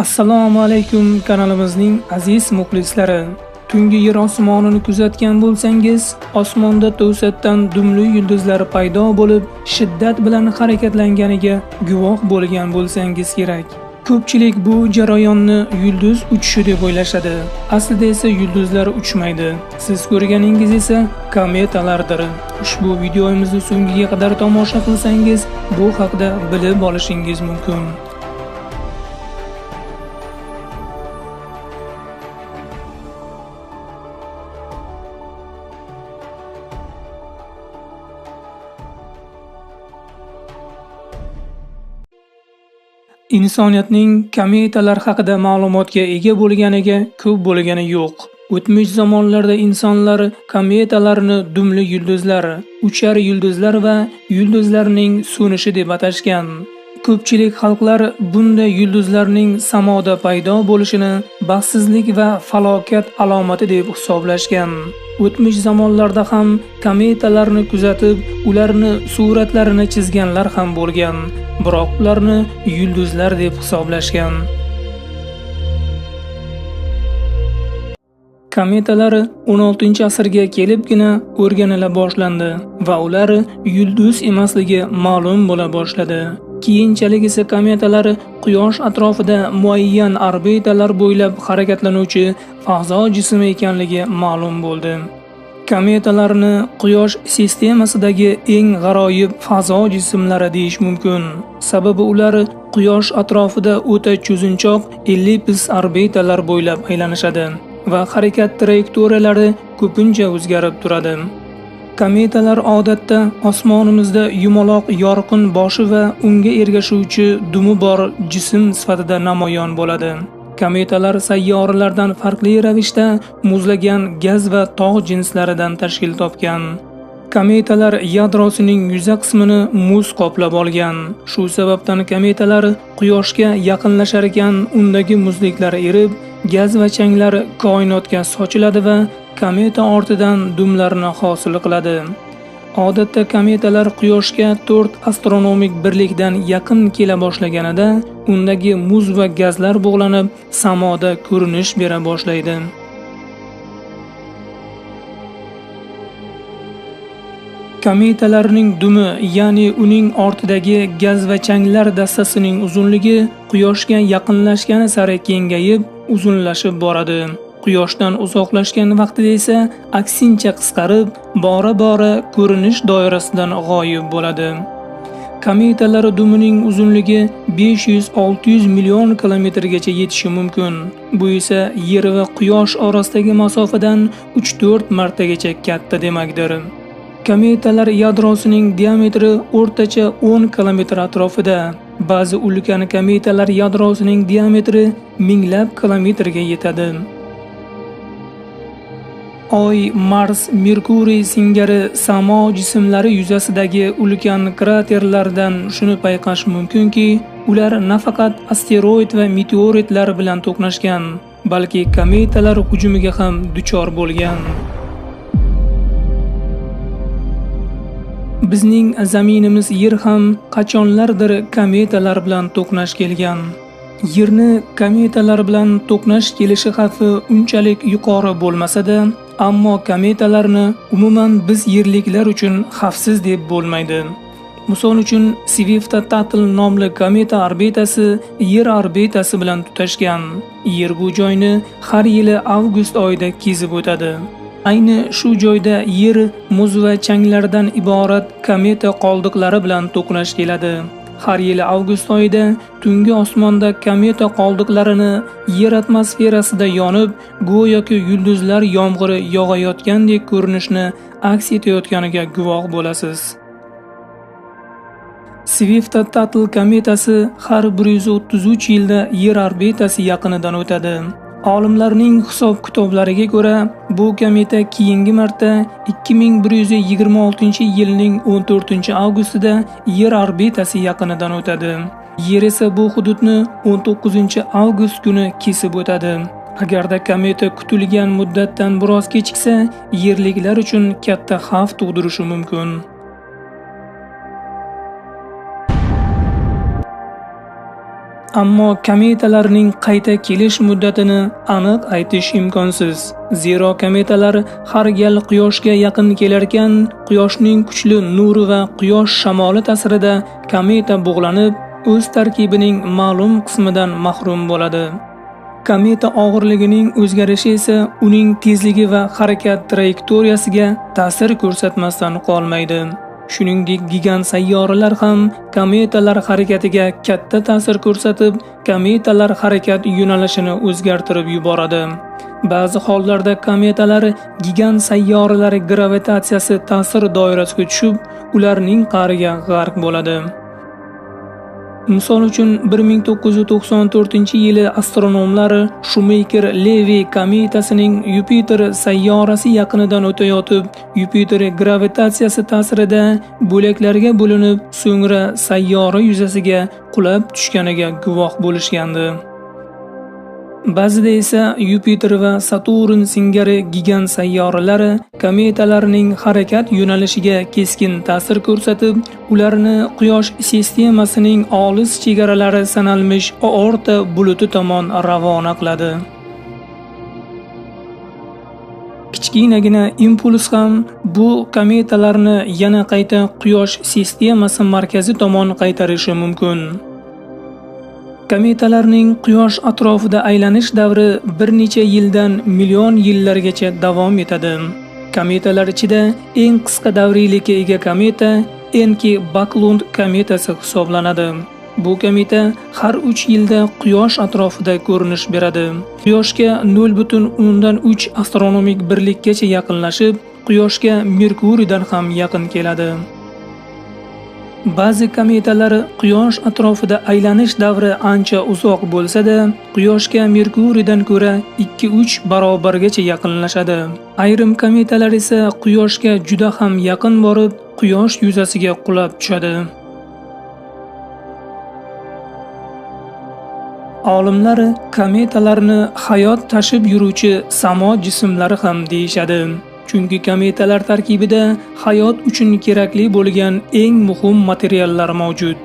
Assalomu alaykum kanalimizning aziz muxlislari. Tungi yer osmonini kuzatgan bo'lsangiz, osmonda to'satdan dumli yulduzlar paydo bo'lib, shiddat bilan harakatlanganiga guvoh bo'lgan bo'lsangiz kerak. Ko'pchilik bu jarayonni yulduz uchishi deb o'ylashadi. Aslida esa yulduzlar uchmaydi. Siz ko'rganingiz esa kometalardir. Ushbu videomizni so'ngiga qadar tomosha qilsangiz, bu haqda bilib olishingiz mumkin. Insoniyatning kometalar haqida ma'lumotga ega bo'lganiga ko'p bo'lgani yo'q. O'tmish zamonlarda insonlar kometalarni dumli yulduzlar, uchar yulduzlar va yulduzlarning so'nishi deb atashgan. Ko'pchilik xalqlar bunday yulduzlarning samoda paydo bo'lishini baxtsizlik va falokat alomati deb hisoblashgan. O'tmish zamonlarda ham kometalarni kuzatib, ularni suratlarini chizganlar ham bo'lgan, biroq ularni yulduzlar deb hisoblashgan. Kometalar 16-asrga kelibgina o'rganila boshlandi va ular yulduz emasligi ma'lum bo'la boshladi. Keyinchalik esa kometalar Quyosh atrofida muayyan orbitalar bo'ylab harakatlanuvchi fazo jismi ekanligi ma'lum bo'ldi. Kometalarni Quyosh sistemasidagi eng g'aroyib fazo jismlari deyish mumkin. Sababi ular Quyosh atrofida o'ta cho'zinchoq elliptis orbitalar bo'ylab aylanishadi va harakat trayektoriyalari ko'pincha o'zgarib turadi. Kometalar odatda osmonimizda yumaloq yorqin boshi va unga ergashuvchi dumi bor jism sifatida namoyon bo'ladi. Kometalar sayyoralardan farqli ravishda muzlagan gaz va tog' jinslaridan tashkil topgan. Kometalar yadrosining yuza qismini muz qoplab olgan. Shu sababdan kometalar Quyoshga yaqinlashar ekan, undagi muzliklar erib, gaz va changlar koinotga sochiladi va kometa ortidan dumlarni hosil qiladi. Odatda kometalar Quyoshga 4 astronomik birlikdan yaqin kela boshlaganida, undagi muz va gazlar bug'lanib, samoda ko'rinish bera boshlaydi. Kometalarning dumi, ya'ni uning ortidagi gaz va changlar dastasining uzunligi Quyoshga yaqinlashgani sari kengayib, uzunlashib boradi. Quyoshdan uzoqlashgan vaqtida esa aksincha qisqarib, bora-bora ko'rinish doirasidan g'oyib bo'ladi. Kometalar dumining uzunligi 500-600 million kilometrgacha yetishi mumkin. Bu esa Yer va Quyosh orasidagi masofadan 3-4 martagacha katta demakdir. Kometalar yadrosining diametri o'rtacha 10 kilometr atrofida. Ba'zi ulkan kometalar yadrosining diametri minglab kilometrga yetadi. Oy, Mars, Merkuriy singari samo jismlari yuzasidagi ulkan kraterlardan shuni payqash mumkinki, ular nafaqat asteroid va meteoritlar bilan to'qnashgan, balki kometalar hujumiga ham duchor bo'lgan. Bizning zaminimiz Yer ham qachonlardir kometalar bilan to'qnash kelgan. Yerni kometalar bilan to'qnash kelishi xavfi unchalik yuqori bo'lmasa-da, ammo kometalarni umuman biz yerliklar uchun xavfsiz deb bo'lmaydi. Misol uchun, Swift-Tuttle nomli kometa orbitasi Yer orbitasi bilan tutashgan. Yer bu joyni har yili avgust oyida kezib o'tadi. Ayni shu joyda Yer muz va changlardan iborat kometa qoldiqlari bilan to'qnash keladi. Har yili avgust oyida tungi osmonda kometa qoldiqlarini Yer atmosferasida yonib, go'yoki yulduzlar yomg'iri yog'ayotgandek ko'rinishni aks etayotganiga guvoh bo'lasiz. Swift-Tuttle kometasi har 133 yilda Yer orbitasi yaqinidan o'tadi. Olimlarning hisob-kitoblariga ko'ra, bu kometa keyingi marta 2126-yilning 14-avgustida Yer orbitasi yaqinidan o'tadi. Yer esa bu hududni 19-avgust kuni kesib o'tadi. Agarda kometa kutilgan muddatdan biroz kechiksa, yerliklar uchun katta xavf tug'dirishi mumkin. Ammo kometalarning qayta kelish muddatini aniq aytish imkonsiz. Zero kometalar har gal Quyoshga yaqin kelarkan, Quyoshning kuchli nuri va Quyosh shamoli ta'sirida kometa bug'lanib, o'z tarkibining ma'lum qismidan mahrum bo'ladi. Kometa og'irligining o'zgarishi esa uning tezligi va harakat trayektoriyasiga ta'sir ko'rsatmasdan qolmaydi. Shuningdek, gigant sayyoralar ham kometalar harakatiga katta ta'sir ko'rsatib, kometalar harakat yo'nalishini o'zgartirib yuboradi. Ba'zi hollarda kometalar gigant sayyoralar gravitatsiyasi ta'sir doirasiga tushib, ularning qa'riga g'arq bo'ladi. Misol uchun 1994-yili astronomlar Shoemaker-Levy kometasining Yupiter sayyorasi yaqinidan o'tayotib, Yupiter gravitatsiyasi ta'sirida bo'laklarga bo'linib, so'ngra sayyora yuzasiga qulab tushganiga guvoh bo'lishgandi. Ba'zida esa Yupiter va Saturn singari gigant sayyoralar kometalarning harakat yo'nalishiga keskin ta'sir ko'rsatib, ularni Quyosh sistemasining olis chegaralari sanalmish aorta buluti tomon ravona qiladi. Kichkinagina impuls ham bu kometalarni yana qayta Quyosh sistemasi markazi tomon qaytarishi mumkin. Kometalarning Quyosh atrofida aylanish davri bir necha yildan million yillargacha davom etadi. Kometalar ichida eng qisqa davriylikka ega kometa Enki Backlund kometasi hisoblanadi. Bu kometa har 3 yilda Quyosh atrofida ko'rinish beradi. Quyoshga 0.3 astronomik birlikgacha yaqinlashib, Quyoshga Merkuriyadan ham yaqin keladi. Ba'zi kometalar Quyosh atrofida aylanish davri ancha uzoq bo'lsa-da, Quyoshga Merkuriyadan ko'ra 2-3 barobargacha yaqinlashadi. Ayrim kometalar esa Quyoshga juda ham yaqin borib, Quyosh yuzasiga qulab tushadi. Olimlar kometalarni hayot tashib yuruvchi samo jismlari ham deyishadi. Chunki kometalar tarkibida hayot uchun kerakli bo'lgan eng muhim materiallar mavjud.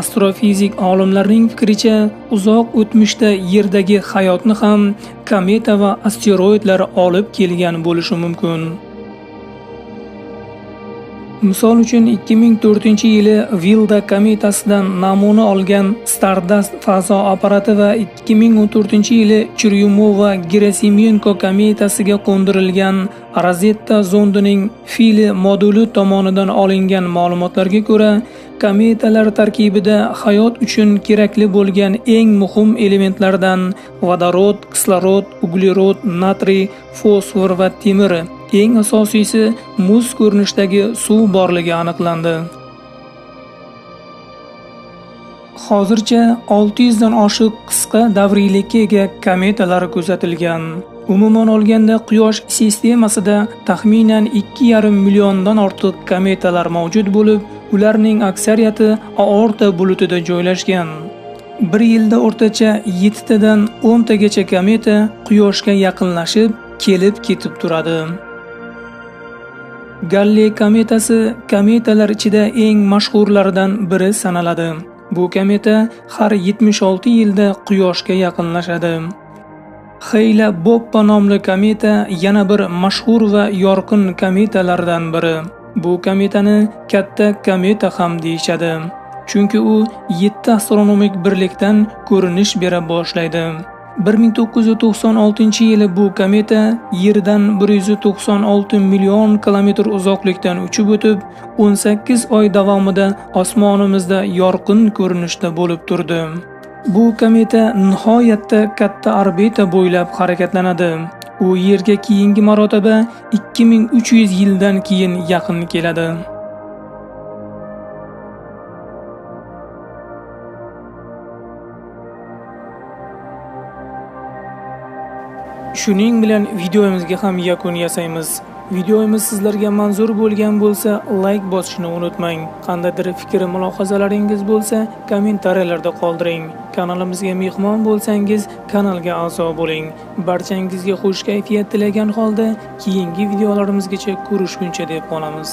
Astrofizik olimlarning fikricha, uzoq o'tmishda Yerdagi hayotni ham kometa va asteroidlar olib kelgan bo'lishi mumkin. Misol uchun 2004-yili Vilda kometasidan namuna olgan Stardust fazo apparati va 2014-yili Churyumova-Gerasimenko kometasiga qo'ndirilgan Rosetta zondining Philae moduli tomonidan olingan ma'lumotlarga ko'ra, kometalar tarkibida hayot uchun kerakli bo'lgan eng muhim elementlardan vodorod, kislorod, uglerod, natriy, fosfor va temir, eng asosiysi muz ko'rinishidagi suv borligi aniqlandi. Hozircha 600 dan oshiq qisqa davriylikka ega kometalar kuzatilgan. Umuman olganda Quyosh sistemasida taxminan 2,5 milliondan ortiq kometalar mavjud bo'lib, ularning aksariyati aorta bulutida joylashgan. Bir yilda o'rtacha 7 tadan 10 tagacha kometa Quyoshga yaqinlashib, kelib ketib turadi. Galley kometasi kometalar ichida eng mashhurlaridan biri sanaladi. Bu kometa har 76 yilda Quyoshga yaqinlashadi. Hale-Bopp nomli kometa yana bir mashhur va yorqin kometalardan biri. Bu kometani katta kometa ham deyishadi. Chunki u 7 astronomik birlikdan ko'rinish bera boshlaydi. 1996-yili bu kometa Yerdan 196 million kilometr uzoqlikdan uchib o'tib, 18 oy davomida osmonimizda yorqin ko'rinishda bo'lib turdi. Bu kometa nihoyatda katta orbita bo'ylab harakatlanadi. U Yerga keyingi marotaba 2300 yildan keyin yaqin keladi. Shuning bilan videomizga ham yakun yasaymiz. Videomiz sizlarga manzur bo'lgan bo'lsa, like bosishni unutmang. Qandaydir fikr, mulohazalaringiz bo'lsa, kommentariyalarda qoldiring. Kanalimizga mehmon bo'lsangiz, kanalga a'zo bo'ling. Barchangizga xush kayfiyat tilagan holda, keyingi videolarimizgacha ko'rishguncha deb qolamiz.